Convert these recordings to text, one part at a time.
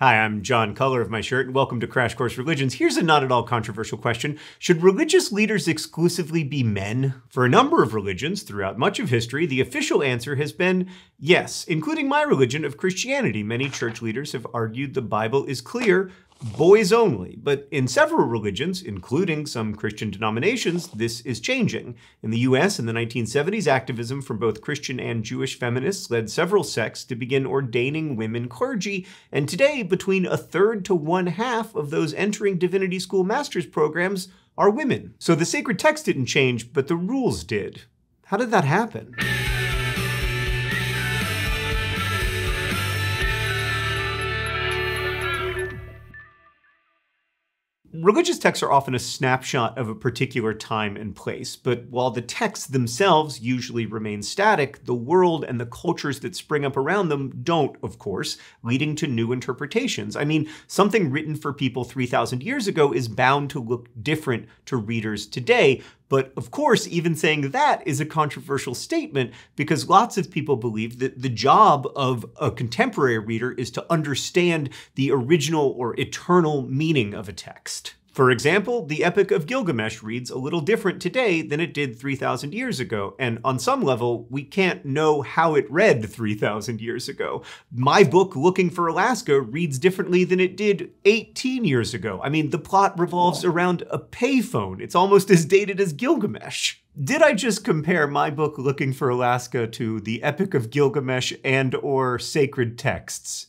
Hi, I'm John, color of my shirt, and welcome to Crash Course Religions. Here's a not at all controversial question. Should religious leaders exclusively be men? For a number of religions throughout much of history, the official answer has been yes, including my religion of Christianity. Many church leaders have argued the Bible is clear, boys only. But in several religions, including some Christian denominations, this is changing. In the US in the 1970s, activism from both Christian and Jewish feminists led several sects to begin ordaining women clergy, and today between a third to one half of those entering divinity school master's programs are women. So the sacred text didn't change, but the rules did. How did that happen? Religious texts are often a snapshot of a particular time and place, but while the texts themselves usually remain static, the world and the cultures that spring up around them don't, of course, leading to new interpretations. I mean, something written for people 3,000 years ago is bound to look different to readers today. But of course, even saying that is a controversial statement because lots of people believe that the job of a contemporary reader is to understand the original or eternal meaning of a text. For example, the Epic of Gilgamesh reads a little different today than it did 3,000 years ago, and on some level, we can't know how it read 3,000 years ago. My book, Looking for Alaska, reads differently than it did 18 years ago. I mean, the plot revolves around a payphone. It's almost as dated as Gilgamesh. Did I just compare my book, Looking for Alaska, to the Epic of Gilgamesh and/or sacred texts?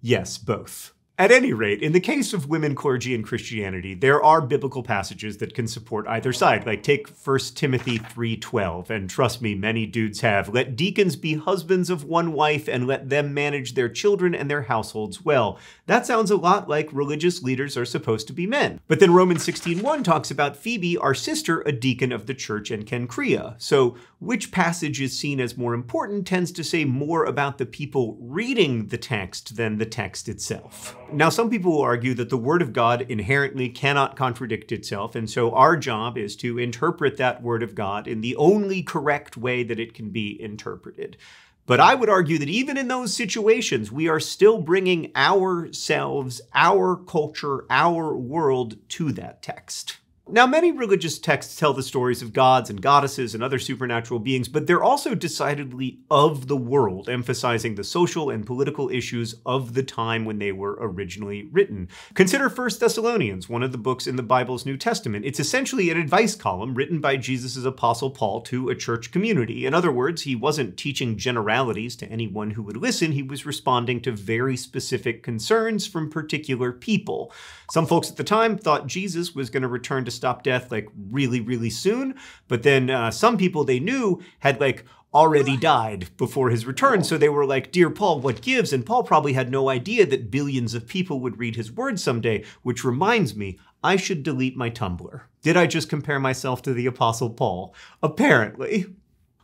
Yes, both. At any rate, in the case of women clergy in Christianity, there are biblical passages that can support either side. Like take 1 Timothy 3:12, and trust me, many dudes have. Let deacons be husbands of one wife, and let them manage their children and their households well. That sounds a lot like religious leaders are supposed to be men. But then Romans 16:1 talks about Phoebe, our sister, a deacon of the church in Kenkrea. So which passage is seen as more important tends to say more about the people reading the text than the text itself. Now, some people will argue that the Word of God inherently cannot contradict itself, and so our job is to interpret that Word of God in the only correct way that it can be interpreted. But I would argue that even in those situations, we are still bringing ourselves, our culture, our world to that text. Now, many religious texts tell the stories of gods and goddesses and other supernatural beings, but they're also decidedly of the world, emphasizing the social and political issues of the time when they were originally written. Consider 1 Thessalonians, one of the books in the Bible's New Testament. It's essentially an advice column written by Jesus' apostle Paul to a church community. In other words, he wasn't teaching generalities to anyone who would listen. He was responding to very specific concerns from particular people. Some folks at the time thought Jesus was going to return to stop death like really, really soon. But then some people they knew had like already died before his return. So they were like, "Dear Paul, what gives?" And Paul probably had no idea that billions of people would read his words someday, which reminds me, I should delete my Tumblr. Did I just compare myself to the Apostle Paul? Apparently.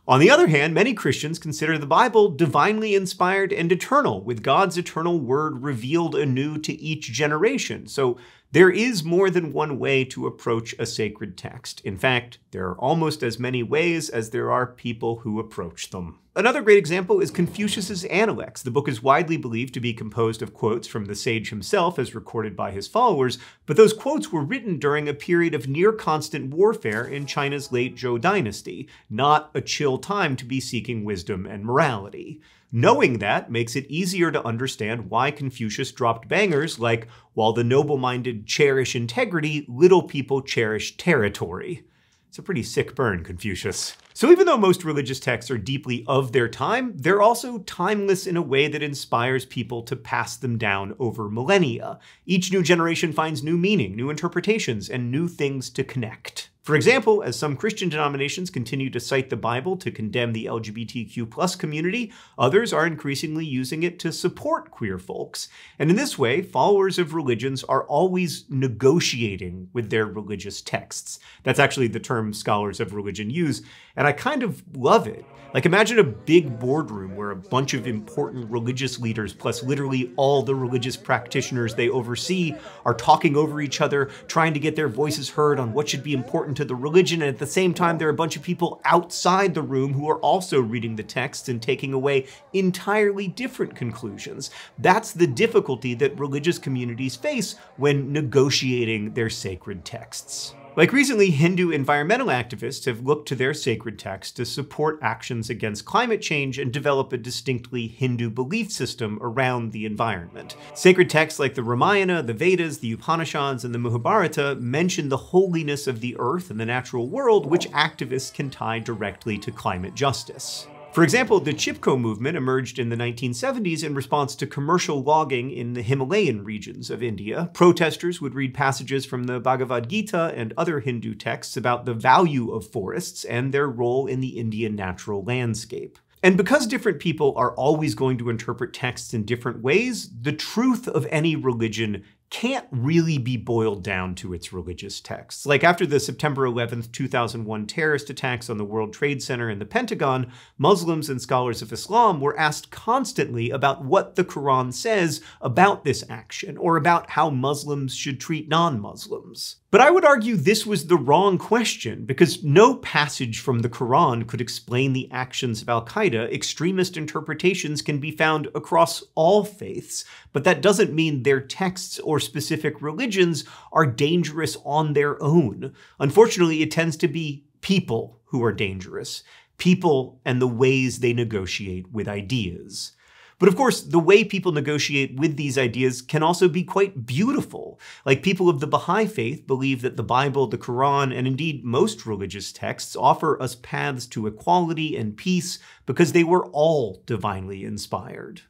On the other hand, many Christians consider the Bible divinely inspired and eternal, with God's eternal word revealed anew to each generation. So there is more than one way to approach a sacred text. In fact, there are almost as many ways as there are people who approach them. Another great example is Confucius's Analects. The book is widely believed to be composed of quotes from the sage himself as recorded by his followers, but those quotes were written during a period of near constant warfare in China's late Zhou dynasty, not a chill time to be seeking wisdom and morality. Knowing that makes it easier to understand why Confucius dropped bangers like, "While the noble-minded cherish integrity, little people cherish territory." It's a pretty sick burn, Confucius. So even though most religious texts are deeply of their time, they're also timeless in a way that inspires people to pass them down over millennia. Each new generation finds new meaning, new interpretations, and new things to connect. For example, as some Christian denominations continue to cite the Bible to condemn the LGBTQ+ community, others are increasingly using it to support queer folks. And in this way, followers of religions are always negotiating with their religious texts. That's actually the term scholars of religion use, and I kind of love it. Like imagine a big boardroom where a bunch of important religious leaders, plus literally all the religious practitioners they oversee, are talking over each other, trying to get their voices heard on what should be important important to the religion, and at the same time there are a bunch of people outside the room who are also reading the text and taking away entirely different conclusions. That's the difficulty that religious communities face when negotiating their sacred texts. Like recently, Hindu environmental activists have looked to their sacred texts to support actions against climate change and develop a distinctly Hindu belief system around the environment. Sacred texts like the Ramayana, the Vedas, the Upanishads, and the Mahabharata mention the holiness of the earth and the natural world, which activists can tie directly to climate justice. For example, the Chipko movement emerged in the 1970s in response to commercial logging in the Himalayan regions of India. Protesters would read passages from the Bhagavad Gita and other Hindu texts about the value of forests and their role in the Indian natural landscape. And because different people are always going to interpret texts in different ways, the truth of any religion can't really be boiled down to its religious texts. Like after the September 11th, 2001 terrorist attacks on the World Trade Center and the Pentagon, Muslims and scholars of Islam were asked constantly about what the Quran says about this action, or about how Muslims should treat non-Muslims. But I would argue this was the wrong question, because no passage from the Quran could explain the actions of Al-Qaeda. Extremist interpretations can be found across all faiths, but that doesn't mean their texts or specific religions are dangerous on their own. Unfortunately, it tends to be people who are dangerous. People and the ways they negotiate with ideas. But of course, the way people negotiate with these ideas can also be quite beautiful. Like people of the Baha'i faith believe that the Bible, the Quran, and indeed most religious texts offer us paths to equality and peace because they were all divinely inspired.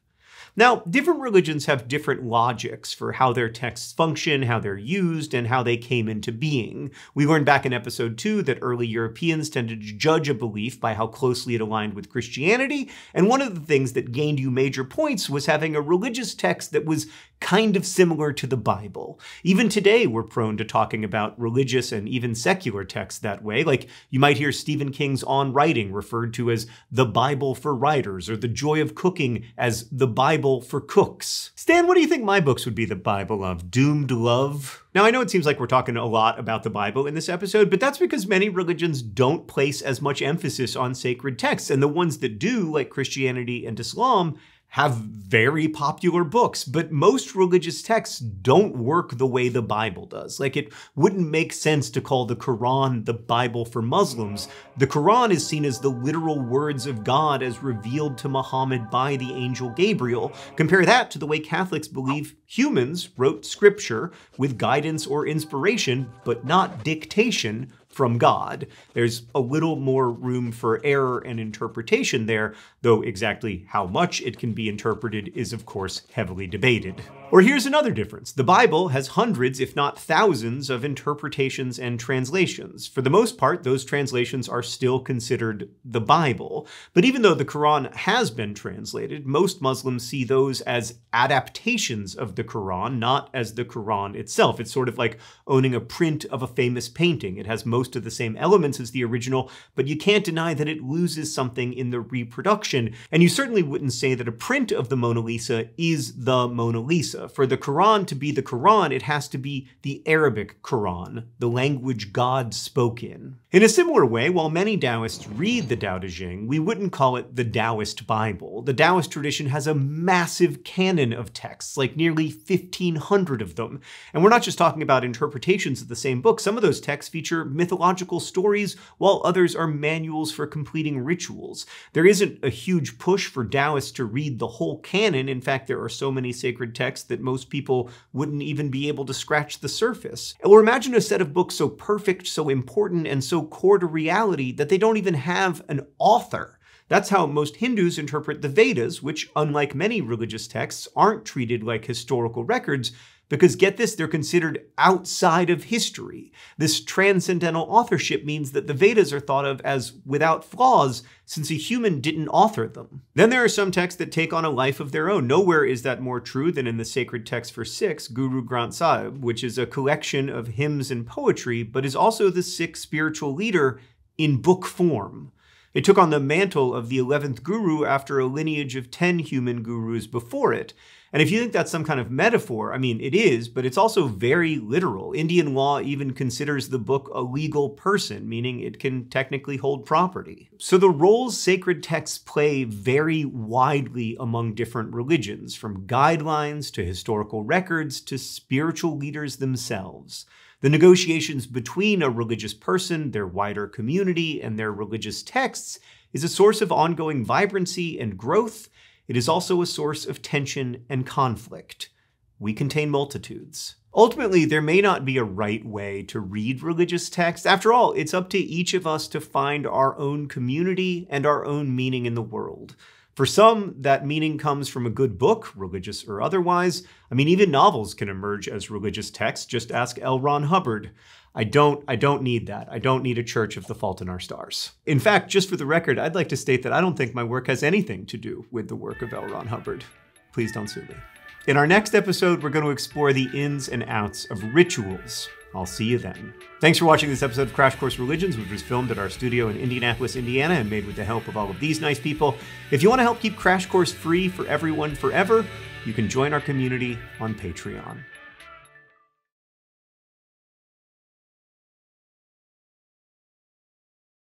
Now, different religions have different logics for how their texts function, how they're used, and how they came into being. We learned back in episode 2 that early Europeans tended to judge a belief by how closely it aligned with Christianity, and one of the things that gained you major points was having a religious text that was kind of similar to the Bible. Even today, we're prone to talking about religious and even secular texts that way. Like, you might hear Stephen King's On Writing referred to as the Bible for writers, or The Joy of Cooking as the Bible for cooks. Stan, what do you think my books would be the Bible of? Doomed love? Now, I know it seems like we're talking a lot about the Bible in this episode, but that's because many religions don't place as much emphasis on sacred texts, and the ones that do, like Christianity and Islam, have very popular books, but most religious texts don't work the way the Bible does. Like, it wouldn't make sense to call the Quran the Bible for Muslims. The Quran is seen as the literal words of God as revealed to Muhammad by the angel Gabriel. Compare that to the way Catholics believe humans wrote scripture with guidance or inspiration, but not dictation from God. There's a little more room for error and interpretation there, though exactly how much it can be interpreted is, of course, heavily debated. Or here's another difference. The Bible has hundreds, if not thousands, of interpretations and translations. For the most part, those translations are still considered the Bible. But even though the Quran has been translated, most Muslims see those as adaptations of the Quran, not as the Quran itself. It's sort of like owning a print of a famous painting. It has most of the same elements as the original, but you can't deny that it loses something in the reproduction. And you certainly wouldn't say that a print of the Mona Lisa is the Mona Lisa. For the Quran to be the Quran, it has to be the Arabic Quran, the language God spoke in. In a similar way, while many Daoists read the Tao Te Ching, we wouldn't call it the Daoist Bible. The Daoist tradition has a massive canon of texts, like nearly 1,500 of them. And we're not just talking about interpretations of the same book. Some of those texts feature mythological stories, while others are manuals for completing rituals. There isn't a huge push for Daoists to read the whole canon. In fact, there are so many sacred texts that most people wouldn't even be able to scratch the surface. Or imagine a set of books so perfect, so important, and so core to reality that they don't even have an author. That's how most Hindus interpret the Vedas, which, unlike many religious texts, aren't treated like historical records, because get this, they're considered outside of history. This transcendental authorship means that the Vedas are thought of as without flaws, since a human didn't author them. Then there are some texts that take on a life of their own. Nowhere is that more true than in the sacred text for Sikhs, Guru Granth Sahib, which is a collection of hymns and poetry, but is also the Sikh spiritual leader in book form. It took on the mantle of the 11th guru after a lineage of 10 human gurus before it. And if you think that's some kind of metaphor, I mean, it is, but it's also very literal. Indian law even considers the book a legal person, meaning it can technically hold property. So the roles sacred texts play vary widely among different religions, from guidelines to historical records to spiritual leaders themselves. The negotiations between a religious person, their wider community, and their religious texts is a source of ongoing vibrancy and growth. It is also a source of tension and conflict. We contain multitudes. Ultimately, there may not be a right way to read religious texts. After all, it's up to each of us to find our own community and our own meaning in the world. For some, that meaning comes from a good book, religious or otherwise. I mean, even novels can emerge as religious texts. Just ask L. Ron Hubbard. I don't need that. I don't need a Church of the Fault in Our Stars. In fact, just for the record, I'd like to state that I don't think my work has anything to do with the work of L. Ron Hubbard. Please don't sue me. In our next episode, we're going to explore the ins and outs of rituals. I'll see you then. Thanks for watching this episode of Crash Course Religions, which was filmed at our studio in Indianapolis, Indiana, and made with the help of all of these nice people. If you want to help keep Crash Course free for everyone forever, you can join our community on Patreon.